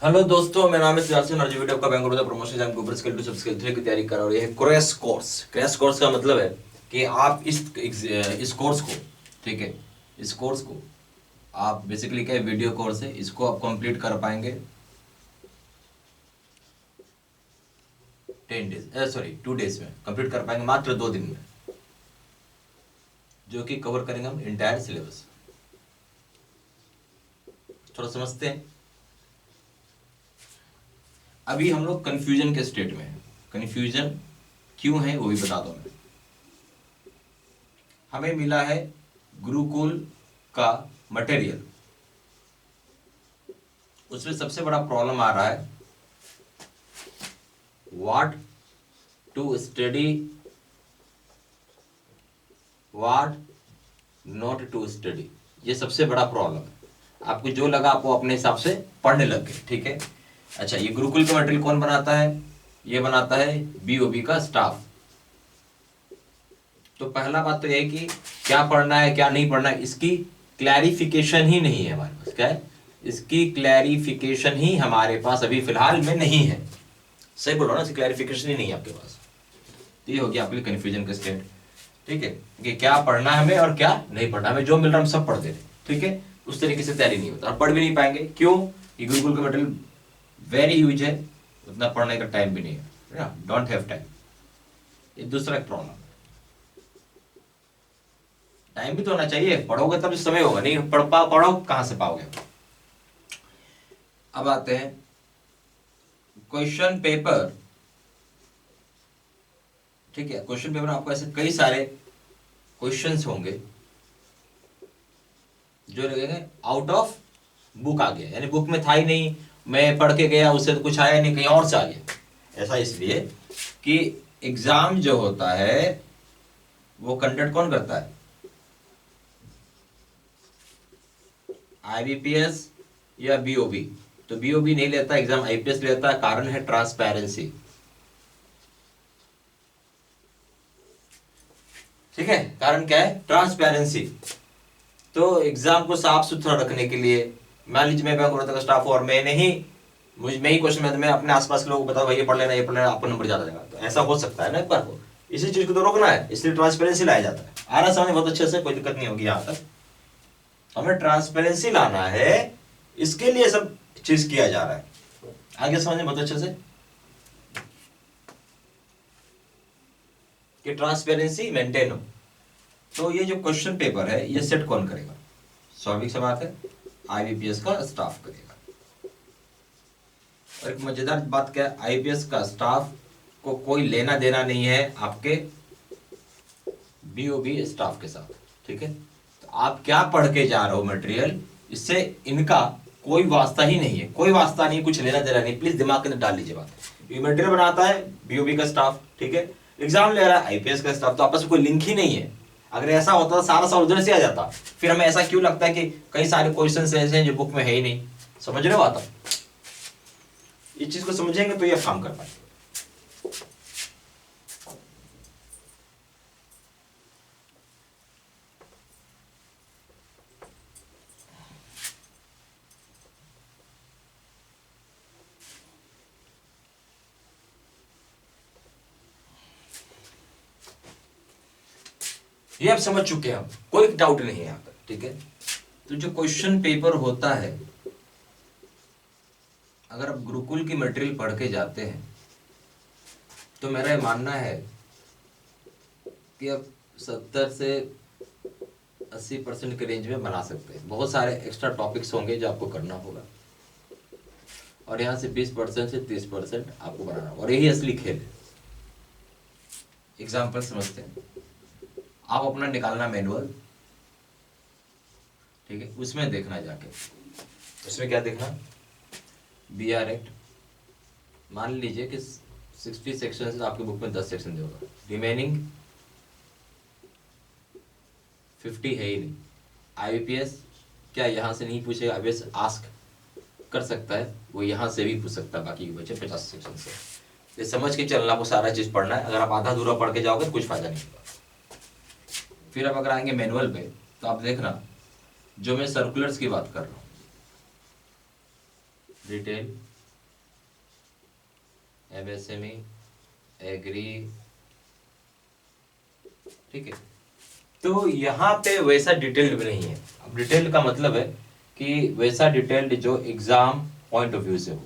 Hello दोस्तों, मेरा नाम है सियासी और वीडियो का बैंक प्रमोशन एग्जाम के ऊपर स्किल 2 सब स्किल 3 की तैयारी कर रहा हूं। और ये है क्रैश कोर्स। क्रैश कोर्स का मतलब है कि आप इस कोर्स को, ठीक है, इस कोर्स को आप बेसिकली क्या वीडियो कोर्स है, इसको आप कंप्लीट कर पाएंगे 2 डेज में कंप्लीट कर पाएंगे, मात्र 2 दिन में, जो कि कवर करेंगे हम इंटायर सिलेबस। थोड़ा समझते हैं। अभी हम लोग कंफ्यूजन के स्टेट में हैं। कंफ्यूजन क्यों है वो भी बता दो मैं। हमें मिला है गुरुकुल का मटेरियल, उसमें सबसे बड़ा प्रॉब्लम आ रहा है what to study, what not to study. ये सबसे बड़ा प्रॉब्लम है। आपको जो लगा आप वो अपने हिसाब से पढ़ने लग गए, ठीक है। अच्छा, ये गुरुकुल का मटेरियल कौन बनाता है? ये बनाता है बीओबी का स्टाफ। तो पहला बात तो यह है कि क्या पढ़ना है क्या नहीं पढ़ना है, इसकी क्लैरिफिकेशन ही नहीं है हमारे पास। क्या है? इसकी क्लैरिफिकेशन ही हमारे पास अभी फिलहाल में नहीं है। सही बोल रहा हूं ना, इसकी क्लैरिफिकेशन ही नहीं है आपके पास। तो ये हो गया आपके लिए कंफ्यूजन का स्टेट, ठीक है, कि क्या पढ़ना है हमें और क्या नहीं पढ़ना। हमें जो मिल रहा है हम सब पढ़ दे रहे, ठीक है। उस तरीके से तैयारी नहीं होता और पढ़ भी नहीं पाएंगे। क्यों? ये गुरुकुल का मटेरियल वेरी ह्यूज है, उतना पढ़ने का टाइम भी नहीं है ना, डोंट हैव टाइम। ये दूसरा प्रॉब्लम। टाइम भी तो होना चाहिए, पढ़ोगे तब समय होगा, नहीं पढ़ो कहां से पाओगे। अब आते हैं क्वेश्चन पेपर, ठीक है। क्वेश्चन पेपर आपको ऐसे कई सारे क्वेश्चंस होंगे जो लगेंगे आउट ऑफ बुक आ गया, यानी बुक में था ही नहीं, मैं पढ़ के गया उससे तो कुछ आया नहीं, कहीं और से आ गया। ऐसा इसलिए कि एग्जाम जो होता है वो कंडक्ट कौन करता है? आईबीपीएस या बीओबी। तो बीओबी नहीं लेता एग्जाम, आईपीएस लेता है। कारण है ट्रांसपेरेंसी, ठीक है। कारण क्या है? ट्रांसपेरेंसी। तो एग्जाम को साफ सुथरा रखने के लिए, मान लीजिए मैं बैंक बड़ौदा का स्टाफ हूं और मैं ही क्वेश्चन में अपने आसपास के लोगों को बताऊं भाई ये पढ़ लेना, ये पढ़ लेना, आपको नंबर ज्यादा देगा। तो ऐसा हो सकता है ना, एक बार को इसी चीज को तो रोकना है, इसलिए ट्रांसपेरेंसी लाया जाता है। आ रहा समझ बहुत अच्छे से, कोई दिक्कत नहीं होगी। यहां तक हमें ट्रांसपेरेंसी लाना है, इसके लिए सब चीज किया जा रहा है। आगे समझे बहुत अच्छे से कि ट्रांसपेरेंसी मेंटेन हो। तो ये जो क्वेश्चन पेपर है ये सेट कौन करेगा? स्वाभाविक सी बात है, आईबीपीएस का स्टाफ करेगा। और एक मजेदार बात क्या है, आईपीएस का स्टाफ को कोई लेना देना नहीं है आपके बीओबी स्टाफ के साथ, ठीक है। तो आप क्या पढ़ के जा रहे हो मटेरियल, इससे इनका कोई वास्ता ही नहीं है, कोई वास्ता नहीं, कुछ लेना देना नहीं। प्लीज दिमाग के अंदर डाल लीजिए बात। ये मटेरियल बनाता है बीओबी का स्टाफ, ठीक है। एग्जाम ले रहा है आईपीएस का स्टाफ, तो आपस में कोई लिंक ही नहीं है। अगर ऐसा होता तो सारा सवाल उधर से आ जाता। फिर हमें ऐसा क्यों लगता है कि कई सारे क्वेश्चन ऐसे हैं जो बुक में है ही नहीं? समझ रहे हो बात? इस चीज को समझेंगे तो ये काम कर पाएंगे। ये आप समझ चुके हैं, कोई डाउट नहीं है यहाँ पर, ठीक है। तो जो क्वेश्चन पेपर होता है, अगर आप गुरुकुल की मटेरियल पढ़ के जाते हैं तो मेरा ये मानना है कि आप 70 से 80% के रेंज में बना सकते हैं। बहुत सारे एक्स्ट्रा टॉपिक्स होंगे जो आपको करना होगा, और यहाँ से 20% से 30% आपको बनाना होगा, और यही असली खेल है। एग्जाम्पल समझते हैं। आप अपना निकालना मैनुअल, ठीक है, उसमें देखना जाके, उसमें क्या देखना, बीआर एक्ट। मान लीजिए कि 60 सेक्शन आपके बुक में 10 सेक्शन होगा, रिमेनिंग 50 है ही नहीं। आईबीपीएस क्या यहाँ से नहीं पूछेगा? आईबीपीएस आस्क कर सकता है, वो यहाँ से भी पूछ सकता है, बाकी के बचे 50 सेक्शन से। ये समझ के चलना, वो सारा चीज पढ़ना है। अगर आप आधा अधूरा पढ़ के जाओगे तो कुछ फायदा नहीं होगा। फिर अब अगर आएंगे मैनुअल पे, तो आप देखना, जो मैं सर्कुलर्स की बात कर रहा हूँ, डिटेल MSME, एग्री, ठीक है। तो यहाँ पे वैसा डिटेल्ड भी नहीं है। अब डिटेल्ड का मतलब है कि वैसा डिटेल्ड जो एग्जाम पॉइंट ऑफ व्यू से हो।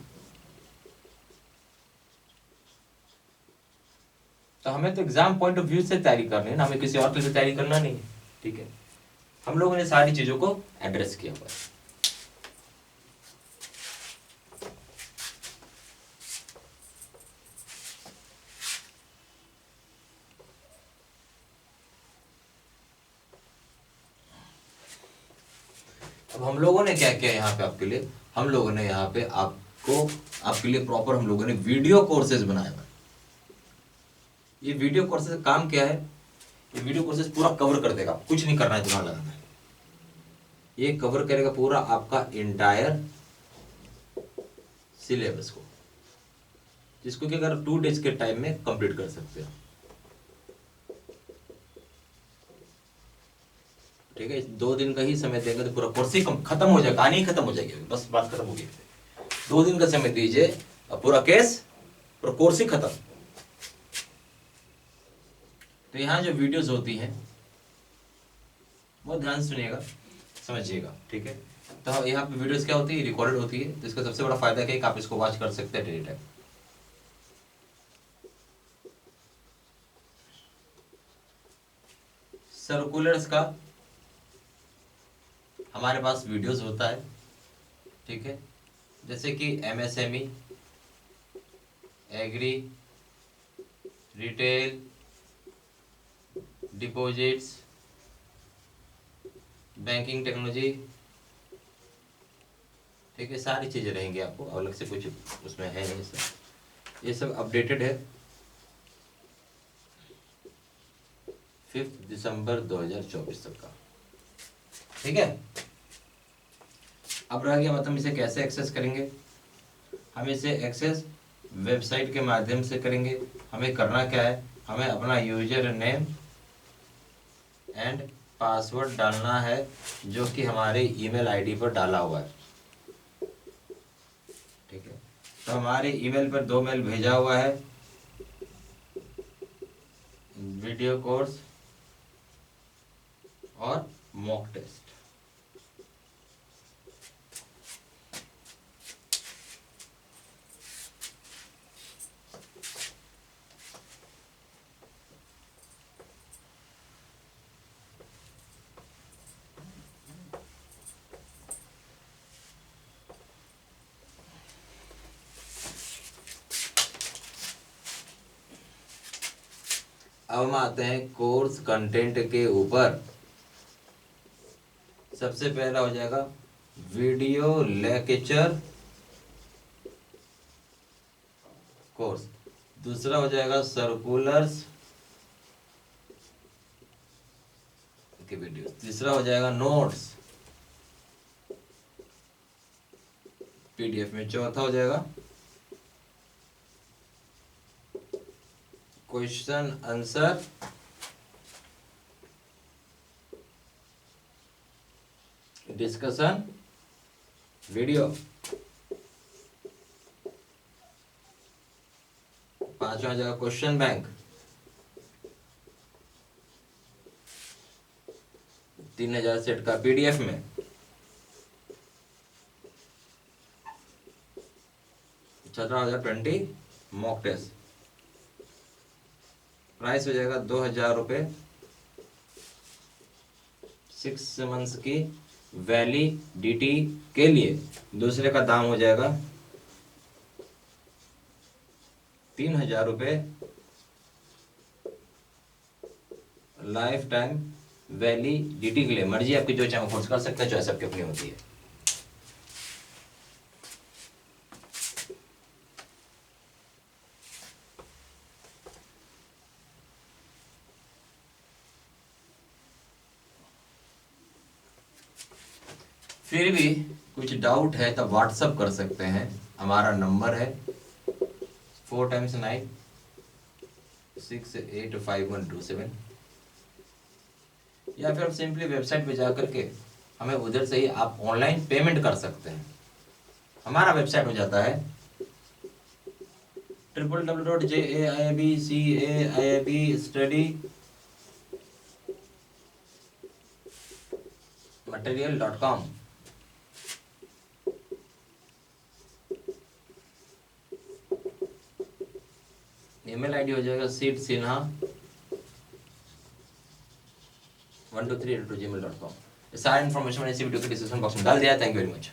तो हमें तो एग्जाम पॉइंट ऑफ व्यू से तैयारी करनी है ना, हमें किसी और के लिए तैयारी करना नहीं है, ठीक है। हम लोगों ने सारी चीजों को एड्रेस किया हुआ है। अब हम लोगों ने क्या किया यहाँ पे आपके लिए, हम लोगों ने यहाँ पे आपके लिए प्रॉपर हम लोगों ने वीडियो कोर्सेज बनाए हुए। ये वीडियो कोर्सेज काम क्या है, ये वीडियो कोर्सेज पूरा कवर कर देगा, कुछ नहीं करना है, दिमाग लगाना है। ये कवर करेगा पूरा आपका इंटायर सिलेबस को, जिसको कि अगर 2 डेज के टाइम में कंप्लीट कर सकते हो, ठीक है। 2 दिन का ही समय देंगे तो पूरा कोर्स ही खत्म हो जाएगा, कहानी खत्म हो जाएगी, बस बात खत्म हो गई। 2 दिन का समय दीजिए और पूरा केस, पूरा कोर्स ही खत्म। तो यहाँ जो वीडियोस होती हैं बहुत ध्यान सुनिएगा, समझिएगा, ठीक है। तो यहाँ पे वीडियोस क्या होती है, रिकॉर्डेड होती है। तो इसका सबसे बड़ा फायदा क्या है कि आप इसको वॉच कर सकते हैं एनी टाइम। सर्कुलर्स का हमारे पास वीडियोस होता है, ठीक है। जैसे कि MSME, agri, retail, deposits, banking technology, ठीक है। सारी चीज़ें रहेंगी, आपको अलग से कुछ उसमें है नहीं सर। ये सब अपडेटेड है 5 दिसंबर 2024 तक का, ठीक है। अब रह गया मतलब इसे कैसे एक्सेस करेंगे। हम इसे एक्सेस वेबसाइट के माध्यम से करेंगे। हमें करना क्या है, हमें अपना यूजर नेम एंड पासवर्ड डालना है, जो कि हमारे ईमेल आईडी पर डाला हुआ है, ठीक है। तो हमारे ईमेल पर 2 मेल भेजा हुआ है, वीडियो कोर्स और मॉक टेस्ट। अब हम आते हैं कोर्स कंटेंट के ऊपर। सबसे पहला हो जाएगा वीडियो लेक्चर कोर्स, दूसरा हो जाएगा सर्कुलर्स के वीडियो, तीसरा हो जाएगा नोट्स PDF में, चौथा हो जाएगा क्वेश्चन आंसर डिस्कशन वीडियो, पांचवा जाएगा क्वेश्चन बैंक, 3000 सेट का PDF में, छठा हो जाएगा 20 मॉक टेस्ट। प्राइस हो जाएगा 2000 रुपये, 6 मंथ्स की वैलिडिटी के लिए। दूसरे का दाम हो जाएगा 3000 रुपये, लाइफ टाइम वैलिडिटी के लिए। मर्जी आपकी, जो चाहे कोर्स कर सकते हैं, चॉइस आपकी अपनी होती है। फिर भी कुछ डाउट है तो व्हाट्सअप कर सकते हैं। हमारा नंबर है 4x9685127, या फिर आप सिंपली वेबसाइट पे जा करके हमें उधर से ही आप ऑनलाइन पेमेंट कर सकते हैं। हमारा वेबसाइट हो जाता है www.jaibcamabistudymaterial.com। ईमेल आईडी हो जाएगा seedsinha123@gmail.com। सारा इन्फॉर्मेशन मैंने इसी वीडियो के डिस्क्रिप्शन बॉक्स में डाल दिया। Thank you very much.